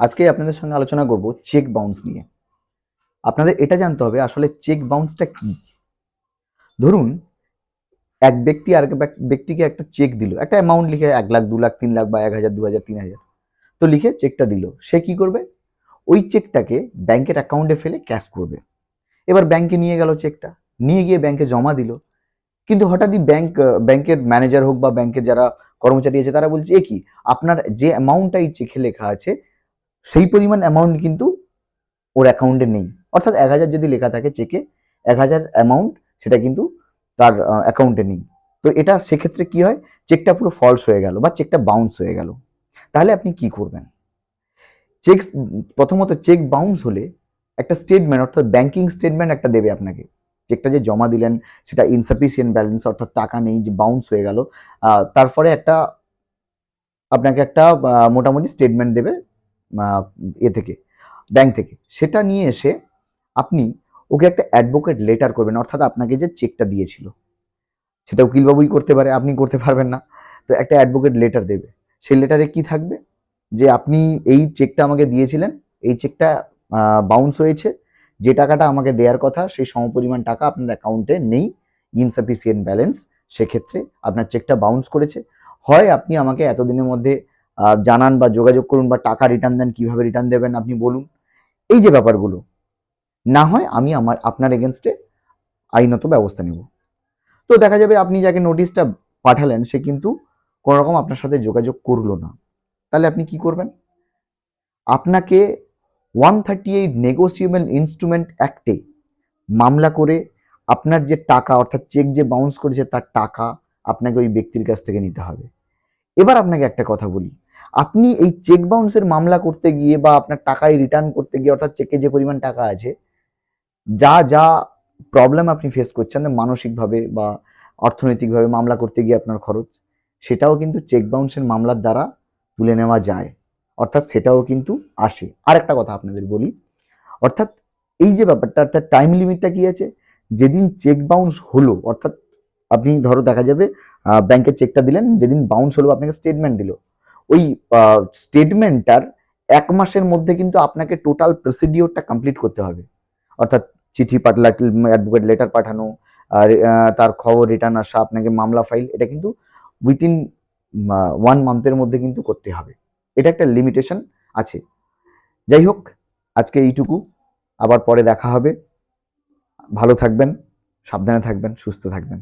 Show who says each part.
Speaker 1: আজকে আপনাদের সঙ্গে আলোচনা করব চেক বাউন্স নিয়ে। আপনাদের এটা জানতে হবে আসলে চেক বাউন্সটা কি। ধরুন এক ব্যক্তি আর এক ব্যক্তিকে একটা চেক দিল, একটা অ্যামাউন্ট লিখে 1 লাখ 2 লাখ 3 লাখ বা 1,000 2,000 3,000 তো লিখে চেকটা দিল। সে কি করবে? ওই চেকটাকে ব্যাংকের অ্যাকাউন্টে ফেলে ক্যাশ করবে। এবার ব্যাংকে নিয়ে গেল চেকটা, নিয়ে গিয়ে ব্যাংকে জমা দিল। কিন্তু হঠাৎই ব্যাংকের ম্যানেজার হোক বা ব্যাংকের যারা কর্মচারী আছে তারা বলছে, এ কি, আপনার যে অ্যামাউন্টটা এই চেকে লেখা আছে সেই পরিমাণ অ্যামাউন্ট কিন্তু ওর অ্যাকাউন্টে নেই। অর্থাৎ 1,000 যদি লেখা থাকে চেকে, 1,000 অ্যামাউন্ট সেটা কিন্তু তার অ্যাকাউন্টে নেই। তো এটা সেক্ষেত্রে কি হয়, চেকটা পুরো ফলস হয়ে গেল বা চেকটা বাউন্স হয়ে গেল। তাহলে আপনি কি করবেন? চেক প্রথমত চেক বাউন্স হলে একটা স্টেটমেন্ট, অর্থাৎ ব্যাংকিং স্টেটমেন্ট একটা দেবে আপনাকে। চেকটা যে জমা দিলেন সেটা ইনসাফিসিয়েন্ট ব্যালেন্স, অর্থাৎ টাকা নেই, যে বাউন্স হয়ে গেল। তারপরে আপনাকে একটা মোটামুটি স্টেটমেন্ট দেবে আহ, এ থেকে, ব্যাংক থেকে। সেটা নিয়ে এসে আপনি ওকে একটা অ্যাডভোকেট লেটার করবেন, অর্থাৎ আপনাকে যে চেকটা দিয়েছিল সেটা উকিলবাবুই করতে পারে, আপনি করতে পারবেন না। তো একটা অ্যাডভোকেট লেটার দেবে। সেই লেটারে কি থাকবে? যে আপনি এই চেকটা আমাকে দিয়েছিলেন, এই চেকটা বাউন্স হয়েছে, যে টাকাটা আমাকে দেওয়ার কথা সেই সমপরিমাণ টাকা আপনার অ্যাকাউন্টে নেই, ইনসাফিসিয়েন্ট ব্যালেন্স। সেক্ষেত্রে আপনার চেকটা বাউন্স করেছে। হয় আপনি আমাকে এতদিনের মধ্যে জানান বা যোগাযোগ করুন, বা টাকা রিটার্ন দেন, কিভাবে রিটার্ন দেবেন আপনি বলুন। এই যে ব্যাপারগুলো, না হয় আমি আপনার এগেনস্টে আইনত ব্যবস্থা নেব। তো দেখা যাবে আপনি যাকে নোটিশটা পাঠালেন সে কিন্তু কোনো রকম আপনার সাথে যোগাযোগ করলো না। তাহলে আপনি কি করবেন? আপনাকে 138 নেগোসিয়েবল ইনস্ট্রুমেন্ট অ্যাক্টে মামলা করে আপনার যে টাকা, অর্থাৎ চেক যে বাউন্স করেছে তার টাকা আপনাকে ওই ব্যক্তির কাছ থেকে নিতে হবে। এবার আপনাকে একটা কথা বলি, আপনি এই চেক বাউন্সের মামলা করতে গিয়ে বা আপনার টাকায় রিটার্ন করতে গিয়ে, অর্থাৎ চেকে যে পরিমাণ টাকা আছে, যা যা প্রবলেম আপনি ফেস করছেন মানসিকভাবে বা অর্থনৈতিকভাবে, মামলা করতে গিয়ে আপনার খরচ, সেটাও কিন্তু চেক বাউন্সের মামলার দ্বারা তুলে নেওয়া যায়। অর্থাৎ সেটাও কিন্তু আসে। আর একটা কথা আপনাদের বলি, অর্থাৎ এই যে ব্যাপারটা, অর্থাৎ টাইম লিমিটটা কি আছে, যেদিন চেক বাউন্স হলো, অর্থাৎ আপনি ধরো দেখা যাবে ব্যাংকের চেকটা দিলেন, যেদিন বাউন্স হলো আপনাকে স্টেটমেন্ট দিল, ওই স্টেটমেন্টটার 1 মাসের মধ্যে কিন্তু আপনাকে টোটাল প্রসিডিওরটা কমপ্লিট করতে হবে। অর্থাৎ চিঠি পাঠানো, অ্যাডভোকেট লেটার পাঠানো, আর তার খবর রিটার্ন আসা, আপনাকে মামলা ফাইল, এটা কিন্তু উইথিন 1 মান্থের মধ্যে কিন্তু করতে হবে। এটা একটা লিমিটেশন আছে। যাই হোক, আজকে এইটুকু। আবার পরে দেখা হবে। ভালো থাকবেন, সাবধানে থাকবেন, সুস্থ থাকবেন।